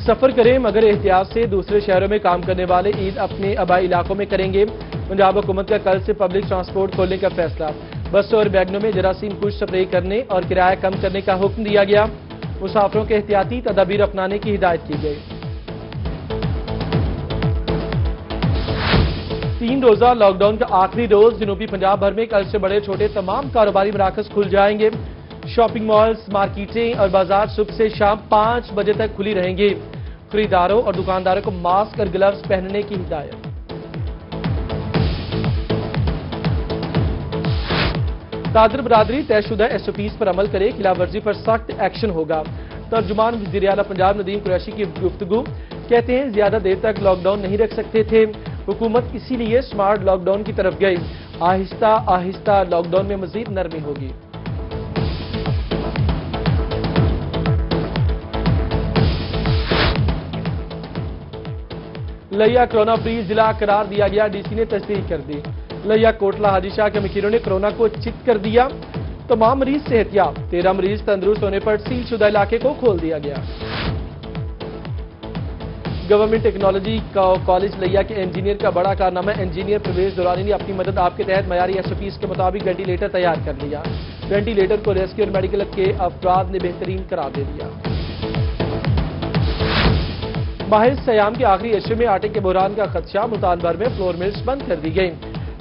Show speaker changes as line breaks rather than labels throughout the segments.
سفر کریں مگر احتیاط سے، دوسرے شہروں میں کام کرنے والے عید اپنے آبائی علاقوں میں کریں گے۔ پنجاب حکومت کا کل سے پبلک ٹرانسپورٹ کھولنے کا فیصلہ، بسوں اور ویگنوں میں جراثیم کش سپرے کرنے اور کرایہ کم کرنے کا حکم دیا گیا۔ مسافروں کے احتیاطی تدابیر اپنانے کی ہدایت کی گئی۔ 3 روزہ لاک ڈاؤن کا آخری روز، جنوبی پنجاب بھر میں کل سے بڑے چھوٹے تمام کاروباری مراکز کھل جائیں گے۔ شاپنگ مالز، مارکیٹیں اور بازار صبح سے شام 5 بجے تک کھلی رہیں گی۔ خریداروں اور دکانداروں کو ماسک اور گلوز پہننے کی ہدایت۔ صدر برادری طے شدہ SOPs پر عمل کرے، خلاف ورزی پر سخت ایکشن ہوگا۔ ترجمان وزیر اعلیٰ پنجاب ندیم قریشی کی گفتگو، کہتے ہیں زیادہ دیر تک لاک ڈاؤن نہیں رکھ سکتے تھے، حکومت اسی لیے سمارٹ لاک ڈاؤن کی طرف گئی، آہستہ آہستہ لاک ڈاؤن میں مزید نرمی ہوگی۔ لیا کرونا فری ضلع قرار دیا گیا، DC نے تصدیق کر دی۔ لیا کوٹلہ حاجی شاہ کے مکینوں نے کرونا کو چت کر دیا، تمام مریض صحت یاب، 13 مریض تندرست ہونے پر سیل شدہ علاقے کو کھول دیا گیا۔ گورنمنٹ ٹیکنالوجی کالج لیا کے انجینئر کا بڑا کارنامہ، انجینئر پرویز دورانی نے اپنی مدد آپ کے تحت معیاری SOPs کے مطابق وینٹیلیٹر تیار کر لیا۔ وینٹیلیٹر کو ریسکیو اور میڈیکل کے افراد نے بہترین قرار دے دیا۔ ماہر سیام کے آخری اشرے میں آٹے کے بحران کا خدشہ، ملتان بھر میں فلور ملز بند کر دی گئی۔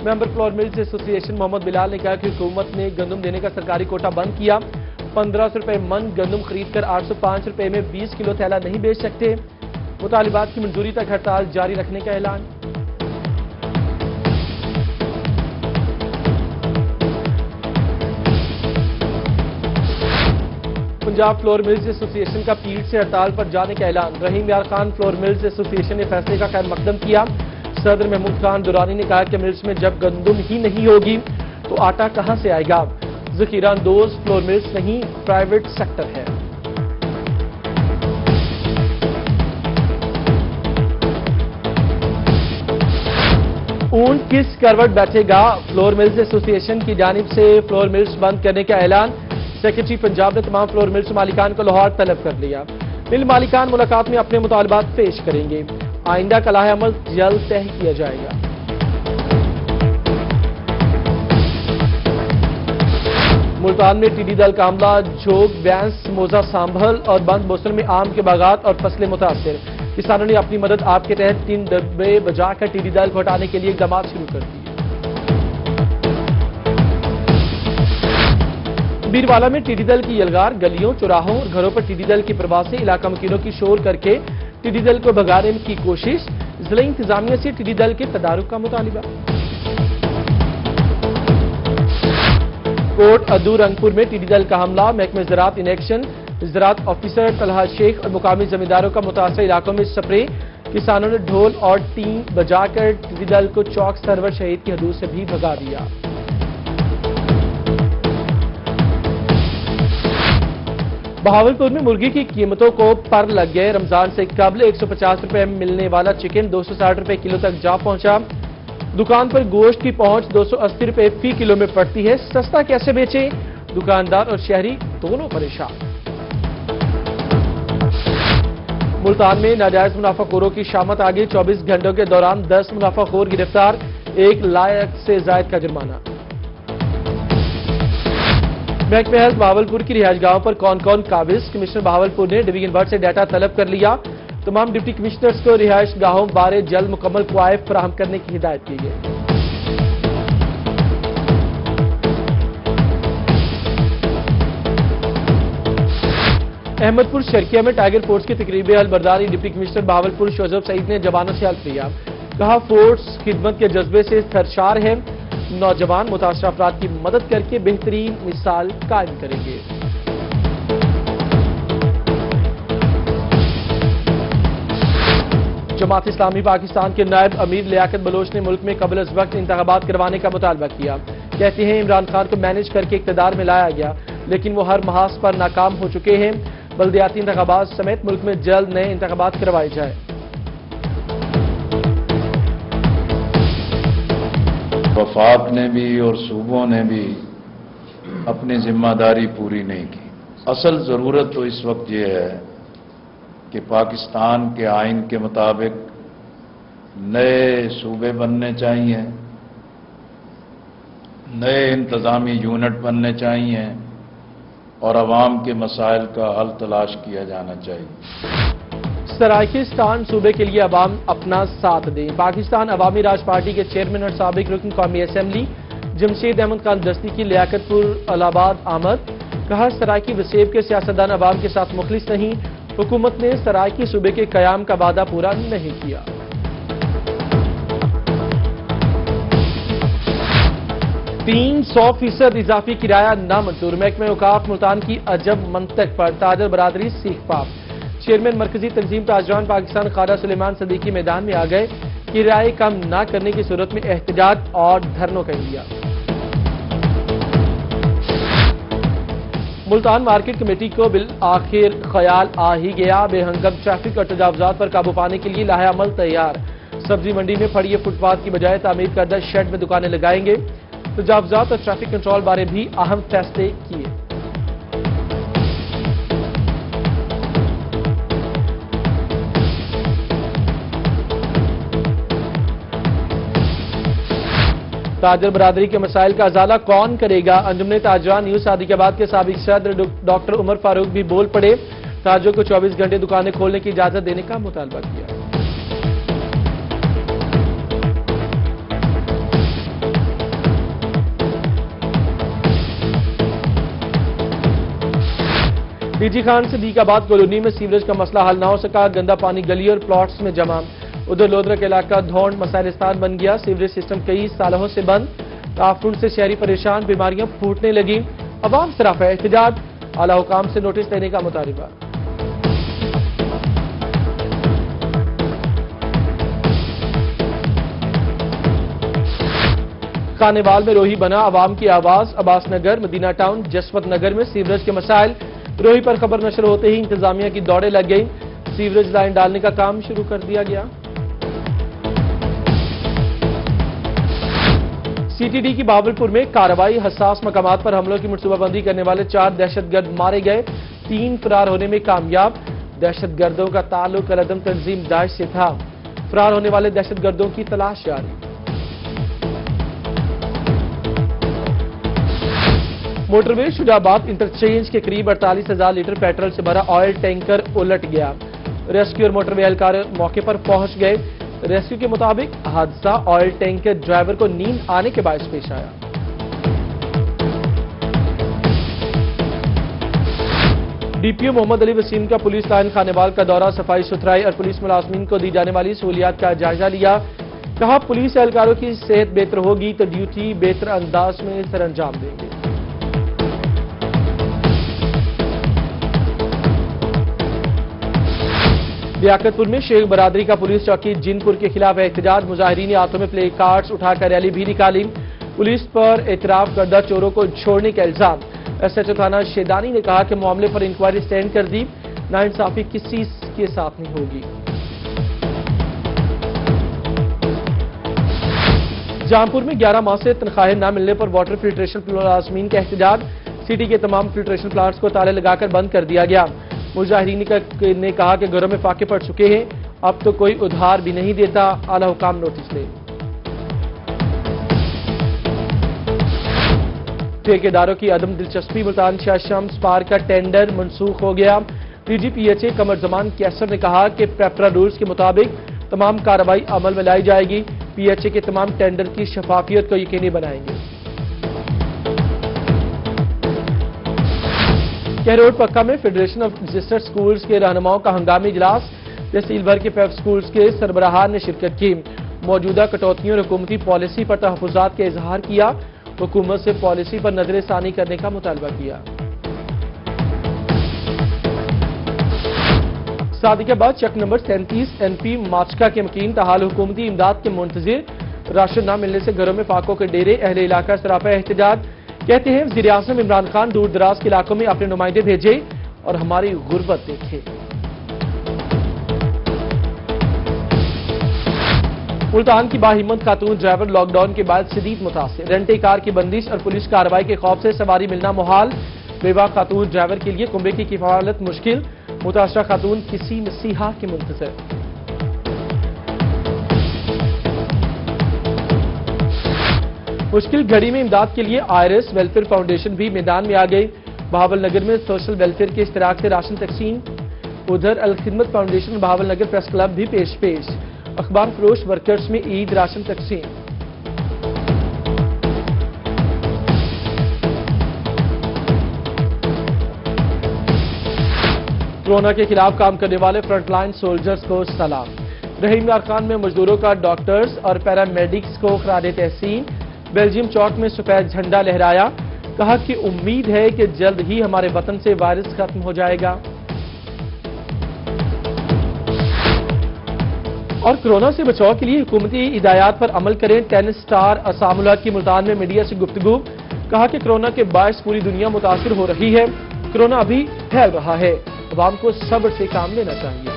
ممبر فلور ملز ایسوسی ایشن محمد بلال نے کہا کہ حکومت نے گندم دینے کا سرکاری کوٹا بند کیا، 1500 روپے من گندم خرید کر 805 روپے میں 20 کلو تھیلا نہیں بیچ سکتے۔ مطالبات کی منظوری تک ہڑتال جاری رکھنے کا اعلان۔ پنجاب فلور ملز ایسوسی ایشن کا پیر سے ہڑتال پر جانے کا اعلان، رحیم یار خان فلور ملز ایسوسی ایشن نے فیصلے کا خیر مقدم کیا۔ صدر محمود خان دورانی نے کہا کہ ملز میں جب گندم ہی نہیں ہوگی تو آٹا کہاں سے آئے گا، ذخیرہ اندوز فلور ملز نہیں پرائیویٹ سیکٹر ہے۔ اونٹ کس کروٹ بیٹھے گا، فلور ملز ایسوسی ایشن کی جانب سے فلور ملز بند کرنے کا اعلان۔ سیکرٹری پنجاب نے تمام فلور ملز مالکان کو لاہور طلب کر لیا، مل مالکان ملاقات میں اپنے مطالبات پیش کریں گے، آئندہ کا لائحہ عمل جلد طے کیا جائے گا۔ ملتان میں ٹڈی دل کا حملہ، جھوگ، بینس، موزہ سانبھل اور بند موسم میں آم کے باغات اور فصلیں متاثر، کسانوں نے اپنی مدد آپ کے تحت 3 ڈبے بجا کر ٹڈی دل کو ہٹانے کے لیے اقدامات شروع کر دیے۔ بیروالا میں ٹڈی دل کی یلغار، گلیوں، چوراہوں اور گھروں پر ٹڈی دل کی پرواز سے علاقہ مکینوں کی شور کر کے ٹڈی دل کو بھگانے کی کوشش، ضلع انتظامیہ سے ٹڈی دل کے تدارک کا مطالبہ۔ کوٹ ادو رنگپور میں ٹڈی دل کا حملہ، محکمہ زراعت ان ایکشن، زراعت آفیسر طلحہ شیخ اور مقامی زمینداروں کا متاثرہ علاقوں میں سپرے، کسانوں نے ڈھول اور ٹین بجا کر ٹڈی دل کو چوک سرور شہید کی حدود سے بھی بھگا دیا۔ بہاولپور میں مرغی کی قیمتوں کو پر لگ گئے، رمضان سے قبل 150 روپے میں ملنے والا چکن 260 روپے کلو تک جا پہنچا۔ دکان پر گوشت کی پہنچ 280 روپے فی کلو میں پڑتی ہے، سستا کیسے بیچیں، دکاندار اور شہری دونوں پریشان۔ ملتان میں ناجائز منافع خوروں کی شامت آگئی، 24 گھنٹوں کے دوران 10 منافع خور گرفتار، 1 لاکھ سے زائد کا جرمانہ۔ محکمہ ہیلتھ بہاولپور کی رہائش گاہوں پر کون کون قابض، کمشنر بہاولپور نے ڈویژن 1 سے ڈیٹا طلب کر لیا، تمام ڈپٹی کمشنرز کو رہائش گاہوں بارے جلد مکمل قوائف فراہم کرنے کی ہدایت کی گئی۔ احمد پور شرکیہ میں ٹائیگر فورس کی تقریب البرداری، ڈپٹی کمشنر بہاولپور شوزب سعید نے جوانوں سے حلف لیا، کہا فورس خدمت کے جذبے سے سرشار ہے، نوجوان متاثرہ افراد کی مدد کر کے بہترین مثال قائم کریں گے۔ جماعت اسلامی پاکستان کے نائب امیر لیاقت بلوچ نے ملک میں قبل از وقت انتخابات کروانے کا مطالبہ کیا، کہتے ہیں عمران خان کو مینج کر کے اقتدار میں لایا گیا لیکن وہ ہر محاذ پر ناکام ہو چکے ہیں، بلدیاتی انتخابات سمیت ملک میں جلد نئے انتخابات کروائے جائیں۔
وفاق نے بھی اور صوبوں نے بھی اپنی ذمہ داری پوری نہیں کی۔ اصل ضرورت تو اس وقت یہ ہے کہ پاکستان کے آئین کے مطابق نئے صوبے بننے چاہیے، نئے انتظامی یونٹ بننے چاہیے اور عوام کے مسائل کا حل تلاش کیا جانا چاہیے۔
سرائیکستان صوبے کے لیے عوام اپنا ساتھ دیں۔ پاکستان عوامی راج پارٹی کے چیئرمین اور سابق رکن قومی اسمبلی جمشید احمد خان دستی کی لیاقت پور الہ آباد آمد۔ کہا سرائیکی وسیب کے سیاستدان عوام کے ساتھ مخلص نہیں، حکومت نے سرائیکی صوبے کے قیام کا وعدہ پورا نہیں کیا۔ 300% اضافی کرایہ نامنظور، محکمہ اوقاف ملتان کی عجب منطق پر تاجر برادری سیخ پاپ۔ چیئرمین مرکزی تنظیم تاجران پاکستان خواجہ سلیمان صدیقی میدان میں آ گئے، کرائے کم نہ کرنے کی صورت میں احتجاج اور دھرنوں کا انڈیا۔ ملتان مارکیٹ کمیٹی کو بالآخر خیال آ ہی گیا، بے ہنگم ٹریفک اور تجاوزات پر قابو پانے کے لیے لاہے عمل تیار۔ سبزی منڈی میں پھڑیے فٹ پاتھ کی بجائے تعمیر کردہ شیڈ میں دکانیں لگائیں گے۔ تجاوزات اور ٹریفک کنٹرول بارے بھی اہم فیصلے کیے۔ تاجر برادری کے مسائل کا ازالہ کون کرے گا؟ انجمن تاجران نیو صادق آباد کے سابق صدر ڈاکٹر عمر فاروق بھی بول پڑے، تاجروں کو 24 گھنٹے دکانیں کھولنے کی اجازت دینے کا مطالبہ کیا۔ ڈی جی خان صدیق آباد کالونی میں سیوریج کا مسئلہ حل نہ ہو سکا، گندا پانی گلی اور پلاٹس میں جمع۔ ادھر لودرا کا علاقہ دھونڈ مسائلستان بن گیا، سیوریج سسٹم کئی سالوں سے بند، تعفن سے شہری پریشان، بیماریاں پھوٹنے لگیں، عوام سراپا احتجاج، اعلیٰ حکام سے نوٹس دینے کا مطالبہ۔ خانیوال میں روہی بنا عوام کی آواز، عباس نگر، مدینہ ٹاؤن، جسوت نگر میں سیوریج کے مسائل، روہی پر خبر نشر ہوتے ہی انتظامیہ کی دوڑیں لگ گئیں، سیوریج لائن ڈالنے کا کام شروع کر دیا گیا۔ سی ٹی ڈی کی بہاولپور میں کارروائی، حساس مقامات پر حملوں کی منصوبہ بندی کرنے والے 4 دہشت گرد مارے گئے، 3 فرار ہونے میں کامیاب۔ دہشت گردوں کا تعلق العدم تنظیم داعش سے تھا، فرار ہونے والے دہشت گردوں کی تلاش جاری۔ موٹر وے شجاع آباد انٹرچینج کے قریب 48,000 لیٹر پیٹرول سے بھرا آئل ٹینکر الٹ گیا، ریسکیو اور موٹر وے اہلکار موقع پر پہنچ گئے۔ ریسکیو کے مطابق حادثہ آئل ٹینکر ڈرائیور کو نیند آنے کے باعث پیش آیا۔ ڈی پی او محمد علی وسیم کا پولیس لائن خانیوال کا دورہ، صفائی ستھرائی اور پولیس ملازمین کو دی جانے والی سہولیات کا جائزہ لیا۔ کہا پولیس اہلکاروں کی صحت بہتر ہوگی تو ڈیوٹی بہتر انداز میں سر انجام دیں گے۔ لیاقت پور میں شیخ برادری کا پولیس چوکی جن پور کے خلاف احتجاج، مظاہرین ہاتھوں میں پلے کارڈز اٹھا کر ریلی بھی نکالی۔ پولیس پر اعتراف کردہ چوروں کو چھوڑنے کا الزام، ایس ایچ او تھانہ شیدانی نے کہا کہ معاملے پر انکوائری سٹینڈ کر دی، ناانصافی کسی کے ساتھ نہیں ہوگی۔ جامپور میں 11 ماہ سے تنخواہیں نہ ملنے پر واٹر فلٹریشن ملازمین کا احتجاج، سٹی کے تمام فلٹریشن پلانٹس کو تالے لگا کر بند کر دیا گیا۔ مظاہرین نے کہا کہ گھروں میں فاقے پڑ چکے ہیں، اب تو کوئی ادھار بھی نہیں دیتا، اعلیٰ حکام نوٹس لے۔ ٹھیکیداروں کی عدم دلچسپی، ملتان شاہ شمس پارک کا ٹینڈر منسوخ ہو گیا۔ D G P H A Qamar Zaman Qaiser نے کہا کہ پیپرا رولز کے مطابق تمام کارروائی عمل میں لائی جائے گی، پی ایچ اے کے تمام ٹینڈر کی شفافیت کو یقینی بنائیں گے۔ کہروڈ پکا میں فیڈریشن آف رجسٹرڈ سکولز کے رہنماؤں کا ہنگامی اجلاس، تحصیل بھر کے پیپ سکولز کے سربراہان نے شرکت کی، موجودہ کٹوتیوں اور حکومتی پالیسی پر تحفظات کا اظہار کیا، حکومت سے پالیسی پر نظر ثانی کرنے کا مطالبہ کیا۔ صادق آباد چک نمبر 37 این پی ماچکا کے مکین تاحال حکومتی امداد کے منتظر، راشن نہ ملنے سے گھروں میں فاقوں کے ڈیرے، اہل علاقہ سراپا احتجاج، کہتے ہیں وزیر اعظم عمران خان دور دراز کے علاقوں میں اپنے نمائندے بھیجے اور ہماری غربت دیکھے۔ ملتان کی باہمت خاتون ڈرائیور لاک ڈاؤن کے بعد شدید متاثر، رینٹے کار کی بندش اور پولیس کارروائی کے خوف سے سواری ملنا محال، بیوہ خاتون ڈرائیور کے لیے کنبے کی کفالت مشکل، متاثرہ خاتون کسی نصیحہ کے منتظر۔ مشکل گھڑی میں امداد کے لیے آئرس ویلفیئر فاؤنڈیشن بھی میدان میں آ گئی۔ بہاول نگر میں سوشل ویلفیئر کے اشتراک سے راشن تقسیم، ادھر Alkhidmat foundation Bahawalnagar press club بھی پیش اخبار فروش ورکرز میں عید راشن تقسیم۔ کورونا کے خلاف کام کرنے والے فرنٹ لائن سولجرز کو سلام۔ رحیم یار خان میں مزدوروں کا ڈاکٹرز اور پیرامیڈکس کو خراج تحسین۔ بیلجیم چوک میں سفید جھنڈا لہرایا، کہا کہ امید ہے کہ جلد ہی ہمارے وطن سے وائرس ختم ہو جائے گا۔ اور کورونا سے بچاؤ کے لیے حکومتی ہدایات پر عمل کریں۔ ٹینس سٹار اسام الحق کی ملتان میں میڈیا سے گفتگو، کہا کہ کورونا کے باعث پوری دنیا متاثر ہو رہی ہے، کورونا ابھی پھیل رہا ہے، عوام کو صبر سے کام لینا چاہیے۔